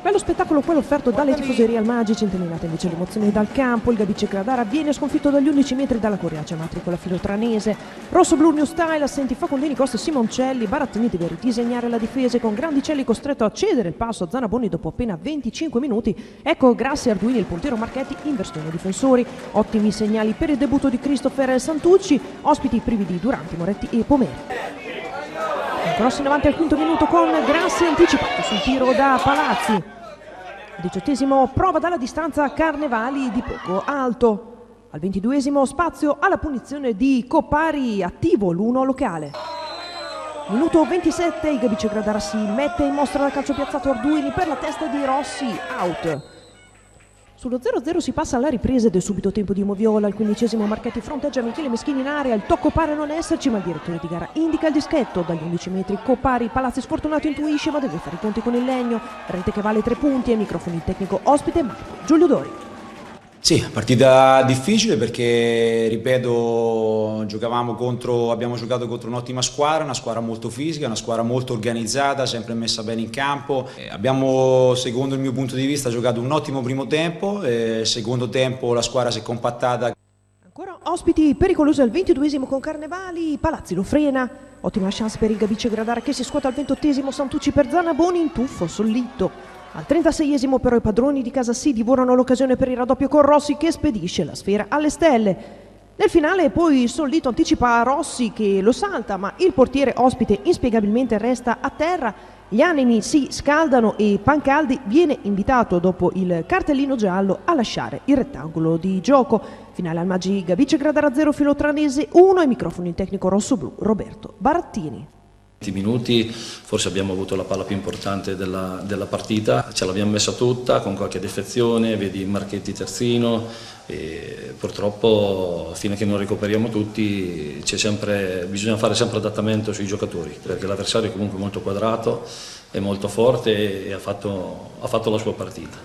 Bello spettacolo quello offerto dalle tifoserie al Magi, centellinata invece l'emozione dal campo. Il Gabice Gradara viene sconfitto dagli 11 metri dalla coriacea matricola filotranese. Rosso-blu new style, assenti Facondini, Costa e Simoncelli. Barattini deve ridisegnare la difesa con Grandicelli costretto a cedere il passo a Zanaboni dopo appena 25 minuti. Ecco Grassi e Arduini, il puntiero Marchetti in versione difensori. Ottimi segnali per il debutto di Christopher Santucci, ospiti privi di Duranti, Moretti e Pomeri. Cross in avanti al quinto minuto con Grassi anticipato sul tiro da Palazzi. 18esimo prova dalla distanza Carnevali di poco alto. Al 22esimo spazio alla punizione di Copari, attivo l'1 locale. Minuto 27 il Gabice Gradara si mette in mostra dal calcio piazzato Arduini per la testa di Rossi, out. Sullo 0-0 si passa alla ripresa ed è subito tempo di Moviola. Al 15esimo Marchetti fronteggia Michele Meschini in area, il tocco pare non esserci ma il direttore di gara indica il dischetto. Dagli 11 metri Copari, Palazzi sfortunato intuisce ma deve fare i conti con il legno. Rete che vale 3 punti e microfono il tecnico ospite Marco Giulio Dori. Sì, partita difficile perché, ripeto, abbiamo giocato contro un'ottima squadra, una squadra molto fisica, una squadra molto organizzata, sempre messa bene in campo. Abbiamo, secondo il mio punto di vista, giocato un ottimo primo tempo, secondo tempo la squadra si è compattata. Ancora ospiti pericolosi al 22esimo con Carnevali, Palazzi lo frena. Ottima chance per il Gabice Gradara che si scuote al 28esimo, Santucci per Zanaboni in tuffo, Sollitto. Al 36esimo però i padroni di casa si divorano l'occasione per il raddoppio con Rossi che spedisce la sfera alle stelle. Nel finale poi Sollito anticipa a Rossi che lo salta, ma il portiere ospite inspiegabilmente resta a terra. Gli animi si scaldano e Pancaldi viene invitato dopo il cartellino giallo a lasciare il rettangolo di gioco. Finale al Maggi Gabice Gradara 0, Filotranese 1, ai microfoni il tecnico rossoblu Roberto Barattini. Minuti, forse abbiamo avuto la palla più importante della partita, ce l'abbiamo messa tutta con qualche defezione, vedi Marchetti terzino e purtroppo fino a che non recuperiamo tutti bisogna fare sempre adattamento sui giocatori perché l'avversario è comunque molto quadrato, è molto forte e ha fatto la sua partita.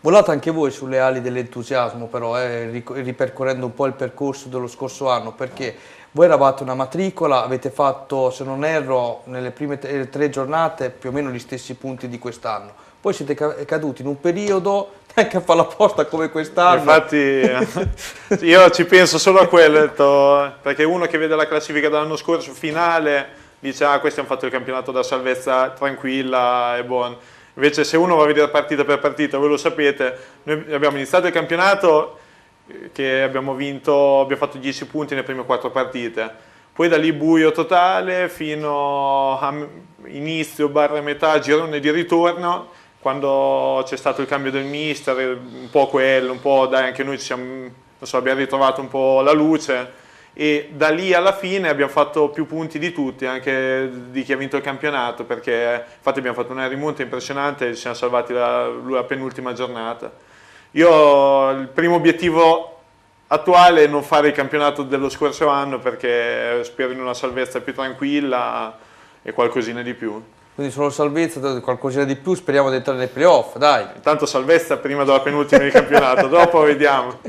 Volate anche voi sulle ali dell'entusiasmo però, ripercorrendo un po' il percorso dello scorso anno, perché voi eravate una matricola, avete fatto, se non erro, nelle prime 3 giornate più o meno gli stessi punti di quest'anno. Poi siete caduti in un periodo neanche a fare la posta come quest'anno. Infatti io ci penso solo a quello, perché uno che vede la classifica dell'anno scorso finale dice questi hanno fatto il campionato da salvezza tranquilla e buono. Invece se uno va a vedere partita per partita, voi lo sapete, noi abbiamo iniziato il campionato che abbiamo fatto 10 punti nelle prime 4 partite, poi da lì buio totale fino a inizio / metà girone di ritorno, quando c'è stato il cambio del mister, un po' quello, un po' dai anche noi abbiamo ritrovato un po' la luce e da lì alla fine abbiamo fatto più punti di tutti, anche di chi ha vinto il campionato, perché infatti abbiamo fatto una rimonta impressionante e ci siamo salvati la penultima giornata. Il primo obiettivo attuale è non fare il campionato dello scorso anno perché spero in una salvezza più tranquilla e qualcosina di più. Quindi solo salvezza, qualcosina di più, speriamo di entrare nei playoff, dai. Intanto salvezza prima della penultima di campionato, dopo vediamo.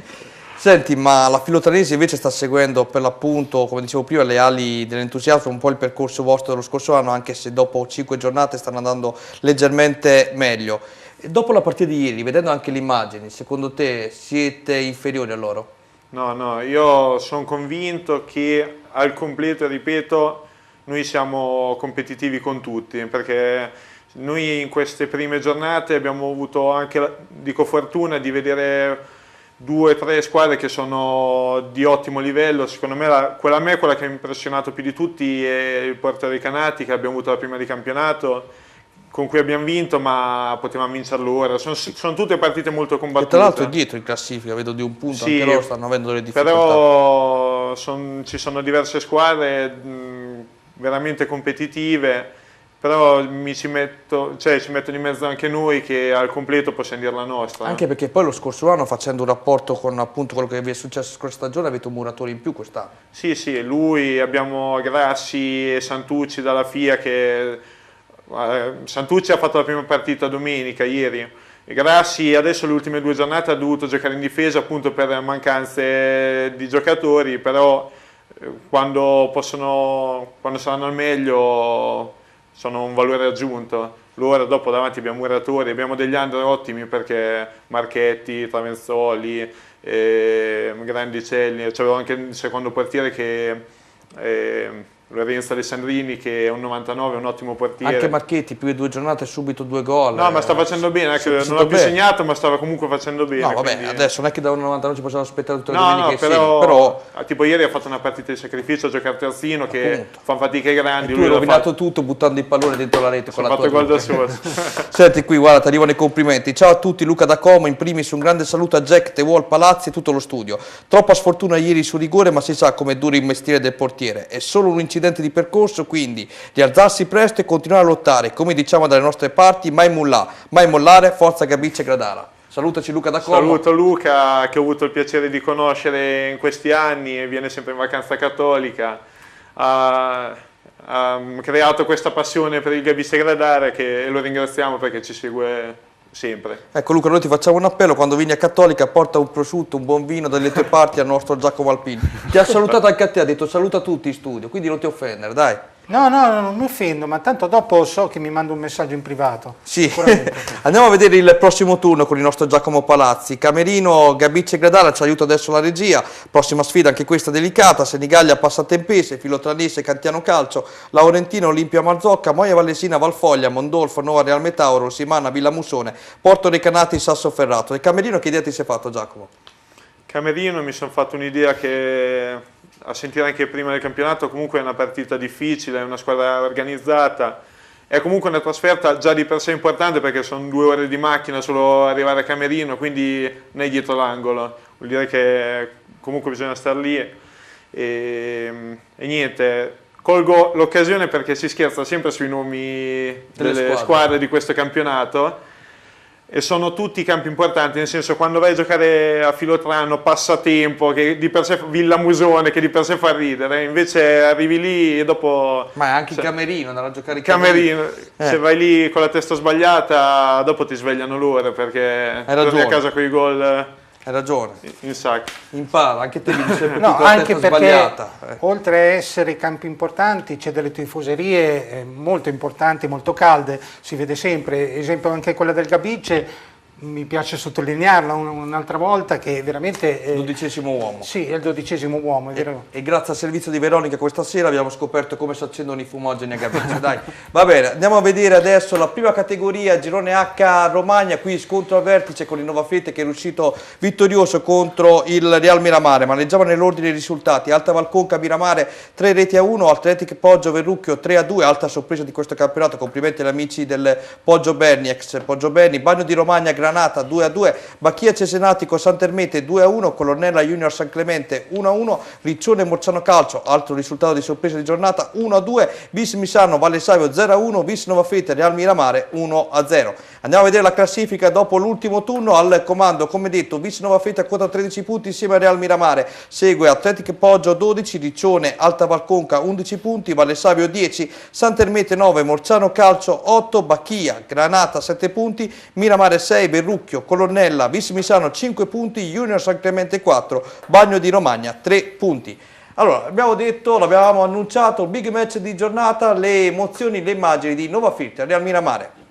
Senti, ma la Filotranese invece sta seguendo per l'appunto, come dicevo prima, le ali dell'entusiasmo, un po' il percorso vostro dello scorso anno, anche se dopo 5 giornate stanno andando leggermente meglio. E dopo la partita di ieri, vedendo anche le immagini, secondo te siete inferiori a loro? No, io sono convinto che al completo, ripeto, noi siamo competitivi con tutti, perché noi in queste prime giornate abbiamo avuto anche, dico fortuna, di vedere 2 o 3 squadre che sono di ottimo livello. Secondo me quella che ha impressionato più di tutti è il Porto Recanati, che abbiamo avuto la prima di campionato, con cui abbiamo vinto, ma potevamo vincerlo ora. Sono tutte partite molto combattute. E tra l'altro è dietro in classifica, vedo di un punto, sì, anche loro stanno avendo delle difficoltà. Però ci sono diverse squadre veramente competitive, però ci mettono in mezzo anche noi che al completo possiamo dire la nostra. Anche perché poi lo scorso anno, facendo un rapporto con appunto quello che vi è successo la scorsa stagione, avete un muratore in più quest'anno. Sì, lui, abbiamo Grassi e Santucci dalla FIA che... Santucci ha fatto la prima partita domenica, ieri. Grassi adesso le ultime 2 giornate ha dovuto giocare in difesa appunto per mancanze di giocatori, però quando saranno al meglio sono un valore aggiunto. Loro dopo davanti abbiamo muratori, abbiamo degli under ottimi perché Marchetti, Travenzoli, Grandicelli, c'avevo anche il secondo portiere che Lorenzo Alessandrini che è un 99, è un ottimo portiere. Anche Marchetti, più di 2 giornate, subito 2 gol. No, ma sta facendo bene, anche non ha più segnato, ma stava comunque facendo bene. No, vabbè, quindi... adesso non è che da un 99 ci possiamo aspettare tutte le domeniche. No, però tipo ieri ha fatto una partita di sacrificio a giocare terzino che fa fatica ai grandi. E tu hai rovinato tutto buttando il pallone dentro la rete con la tua gol da solo. Senti qui, guarda, ti arrivano i complimenti. Ciao a tutti, Luca da Como, in primis un grande saluto a Jack, Tewol, Palazzi e tutto lo studio. Troppa sfortuna ieri su rigore, ma si sa come dura il mestiere del portiere. È solo un incidente di percorso, quindi rialzarsi presto e continuare a lottare, come diciamo dalle nostre parti, mai mollare, forza Gabice Gradara. Salutaci Luca da Como. Saluto Luca, che ho avuto il piacere di conoscere in questi anni e viene sempre in vacanza cattolica. Ha creato questa passione per il Gabice Gradara e lo ringraziamo perché ci segue sempre. Ecco Luca, noi ti facciamo un appello: quando vieni a Cattolica porta un prosciutto, un buon vino dalle tue parti al nostro Giacomo Alpini. Ti ha salutato anche a te, ha detto saluta tutti in studio, quindi non ti offendere, dai. No, non mi offendo, ma tanto dopo so che mi manda un messaggio in privato. Sì, andiamo a vedere il prossimo turno con il nostro Giacomo Palazzi. Camerino, Gabicce e Gradara, ci aiuta adesso la regia. Prossima sfida, anche questa delicata: Senigallia, Passatempese, Filotranese, Cantiano Calcio, Laurentino, Olimpia Marzocca, Moia Valesina, Valfoglia, Mondolfo, Nuova Real Metauro, Simana, Villamusone, Porto Recanati, Sassoferrato. E Camerino che idea ti sei fatto, Giacomo? Camerino mi sono fatto un'idea che, a sentire anche prima del campionato, comunque è una partita difficile, è una squadra organizzata, è comunque una trasferta già di per sé importante perché sono 2 ore di macchina solo arrivare a Camerino, quindi non è dietro l'angolo, vuol dire che comunque bisogna stare lì e niente, colgo l'occasione perché si scherza sempre sui nomi delle squadre di questo campionato. E sono tutti campi importanti, nel senso, quando vai a giocare a Filotrano, Passatempo, che di per sé Villamusone, che di per sé fa ridere, invece arrivi lì e dopo... Ma è anche il Camerino, andare a giocare in Camerino. Se vai lì con la testa sbagliata, dopo ti svegliano l'ora, perché torni a casa con i gol... Hai ragione. In sacco. Impara, anche te devi sempre No, con la anche testa perché sbagliata. oltre a essere campi importanti c'è delle tifoserie molto importanti, molto calde, si vede sempre, esempio anche quella del Gabicce, mi piace sottolinearla un'altra volta, che veramente... Il 12° uomo. Sì, è il 12° uomo, è vero. E grazie al servizio di Veronica questa sera abbiamo scoperto come si accendono i fumogeni a Gabicce. Dai, va bene, andiamo a vedere adesso la prima categoria, girone H Romagna, qui scontro a vertice con il Novafete che è riuscito vittorioso contro il Real Miramare, ma leggiamo nell'ordine i risultati: Alta Valconca Miramare 3-1, Atletic Poggio Verrucchio 3-2, alta sorpresa di questo campionato, complimenti agli amici del Poggio Berni, ex Poggio Berni. Bagno di Romagna Granata 2-2, Bacchia Cesenatico Santermete 2-1, Colonnella Junior San Clemente 1-1, Riccione Morciano Calcio, altro risultato di sorpresa di giornata, 1-2, Vis Misano Valle Savio 0-1, Vis Novafete Real Miramare 1-0. Andiamo a vedere la classifica dopo l'ultimo turno. Al comando, come detto, Vis Novafete a quota 13 punti insieme a Real Miramare, segue Atletic Poggio 12, Riccione Alta Valconca 11 punti, Valle Savio 10, Santermete 9, Morciano Calcio 8, Bacchia Granata 7 punti, Miramare 6, Verrucchio, Colonnella, Vis Misano 5 punti, Junior San Clemente 4, Bagno di Romagna 3 punti. Allora, abbiamo detto, l'abbiamo annunciato, il big match di giornata, le emozioni, le immagini di Novafete Real Miramare.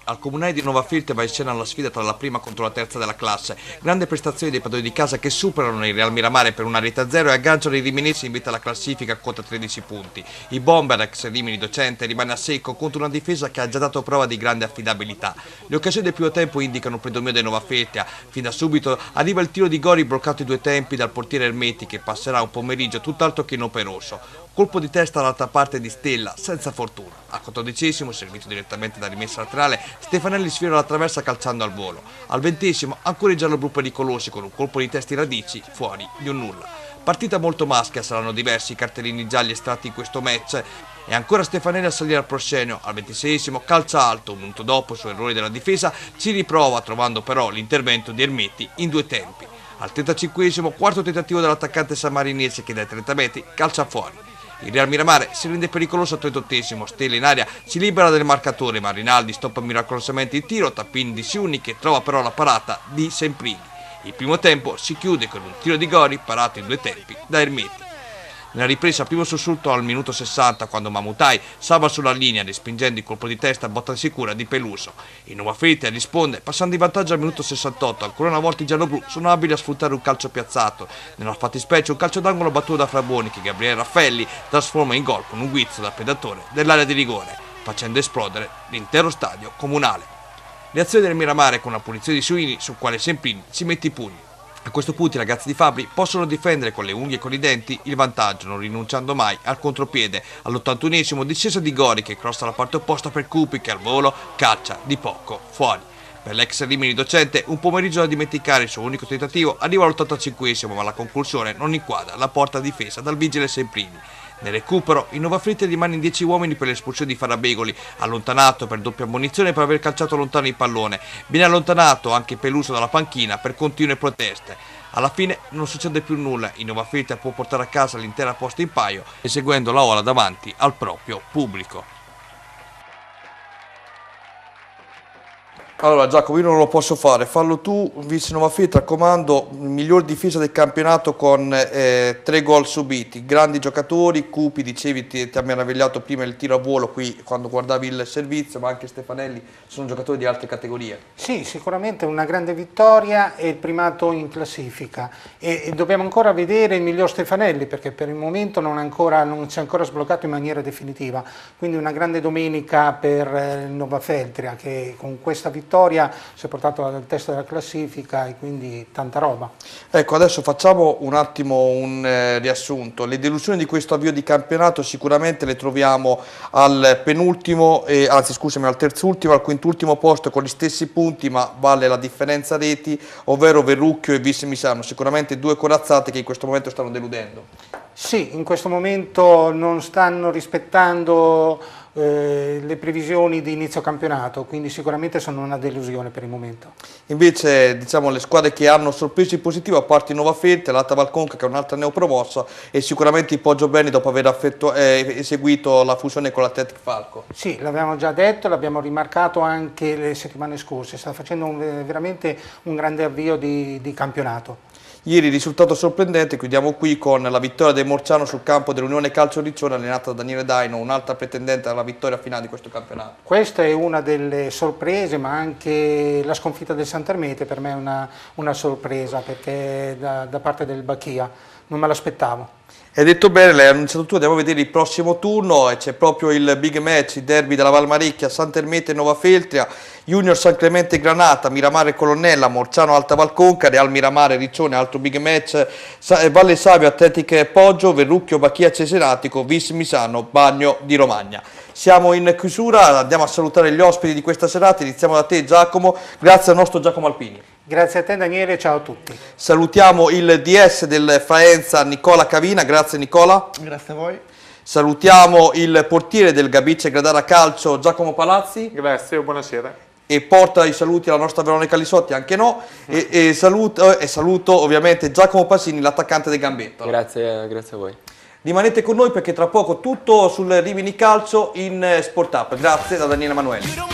Al comunale di Novafete va in scena la sfida tra la prima contro la terza della classe. Grande prestazione dei padroni di casa che superano il Real Miramare per una rete a 0 e agganciano i riminesi in vetta alla classifica a quota 13 punti. I Bomber, ex Rimini Docente, rimane a secco contro una difesa che ha già dato prova di grande affidabilità. Le occasioni del primo tempo indicano il predominio del Novafete. Fin da subito arriva il tiro di Gori bloccato i 2 tempi dal portiere Ermeti, che passerà un pomeriggio tutt'altro che inoperoso. Colpo di testa dall'altra parte di Stella, senza fortuna. Al 14°, servito direttamente da rimessa laterale, Stefanelli sfiora la traversa calciando al volo. Al 20°, ancora i gialloblu pericolosi con un colpo di testa in radici, fuori di un nulla. Partita molto maschia, saranno diversi i cartellini gialli estratti in questo match. E ancora Stefanelli a salire al proscenio. Al 26°, calcia alto, un minuto dopo, su errori della difesa, ci riprova, trovando però l'intervento di Ermeti in 2 tempi. Al 35°, quarto tentativo dell'attaccante sammarinese che dai 30 metri calcia fuori. Il Real Miramare si rende pericoloso al 38°, Stella in aria si libera del marcatore, ma Rinaldi stoppa miracolosamente il tiro, tappin di Siuni che trova però la parata di Semprini. Il primo tempo si chiude con un tiro di Gori parato in 2 tempi da Ermeti. Nella ripresa primo sussulto al minuto 60 quando Mamutai salva sulla linea respingendo il colpo di testa a botta sicura di Peluso. Il Novafete risponde passando in vantaggio al minuto 68, ancora una volta i gialloblu sono abili a sfruttare un calcio piazzato. Nella fattispecie un calcio d'angolo battuto da Fraboni che Gabriele Raffelli trasforma in gol con un guizzo da predatore dell'area di rigore, facendo esplodere l'intero stadio comunale. Reazione del Miramare con una punizione di Suini sul quale Semprini si mette i pugni. A questo punto i ragazzi di Fabri possono difendere con le unghie e con i denti il vantaggio, non rinunciando mai al contropiede. All'81°, discesa di Gori che crossa la parte opposta per Cupi che al volo calcia di poco fuori. Per l'ex Rimini Docente un pomeriggio da dimenticare, il suo unico tentativo arriva all'85°, ma la conclusione non inquadra la porta difesa dal vigile Semprini. Nel recupero il Novafete rimane in 10 uomini per l'espulsione di Farabegoli, allontanato per doppia ammonizione per aver calciato lontano il pallone. Viene allontanato anche Peluso dalla panchina per continue proteste. Alla fine non succede più nulla, il Nova Filtria può portare a casa l'intera posta in paio eseguendo la ola davanti al proprio pubblico. Allora Giacomo, io non lo posso fare, fallo tu, vice Nova Filtria, raccomando, miglior difesa del campionato con 3 gol subiti, grandi giocatori, Cupi, dicevi ti ha meravigliato prima il tiro a volo qui quando guardavi il servizio, ma anche Stefanelli sono giocatori di altre categorie. Sì, sicuramente una grande vittoria e il primato in classifica e dobbiamo ancora vedere il miglior Stefanelli perché per il momento non si è ancora sbloccato in maniera definitiva, quindi una grande domenica per il Nova Filtria che con questa vittoria si è portato al testo della classifica e quindi tanta roba. Ecco, adesso facciamo un attimo un riassunto. Le delusioni di questo avvio di campionato sicuramente le troviamo al penultimo, al terzultimo, al quintultimo posto con gli stessi punti, ma vale la differenza reti, ovvero Verrucchio e Vis Misano, sicuramente 2 corazzate che in questo momento stanno deludendo. Sì, in questo momento non stanno rispettando le previsioni di inizio campionato, quindi sicuramente sono una delusione per il momento. Invece diciamo le squadre che hanno sorpreso in positivo, a parte il Nova Filtria, l'Atta Valconca che è un'altra neopromossa e sicuramente il Poggio Beni dopo aver eseguito la fusione con l'Atletic Falco. Sì, l'abbiamo già detto, l'abbiamo rimarcato anche le settimane scorse, sta facendo veramente un grande avvio di campionato. Ieri risultato sorprendente, chiudiamo qui con la vittoria del Morciano sul campo dell'Unione Calcio Riccione allenata da Daniele Daino, un'altra pretendente alla vittoria finale di questo campionato. Questa è una delle sorprese, ma anche la sconfitta del Santermete per me è una sorpresa perché da parte del Bacchia non me l'aspettavo. Hai detto bene, l'hai annunciato tu, andiamo a vedere il prossimo turno e c'è proprio il big match, il derby della Valmarecchia, Santermete e Nova Filtria, Junior San Clemente Granata, Miramare Colonnella, Morciano Alta Valconca, Real Miramare Riccione, altro big match, Valle Savio Atletic Poggio, Verrucchio Bacchia Cesenatico, Vis Misano, Bagno di Romagna. Siamo in chiusura, andiamo a salutare gli ospiti di questa serata, iniziamo da te Giacomo, grazie al nostro Giacomo Alpini. Grazie a te Daniele, ciao a tutti. Salutiamo il DS del Faenza Nicola Cavina, grazie Nicola. Grazie a voi. Salutiamo il portiere del Gabice Gradara Calcio Giacomo Palazzi. Grazie, buonasera. E porta i saluti alla nostra Veronica Lisotti, anche no, e saluto ovviamente Giacomo Pasini, l'attaccante del Gambetto. Grazie a voi. Rimanete con noi perché tra poco tutto sul Rimini Calcio in Sport Up. Grazie da Daniele Emanuelli.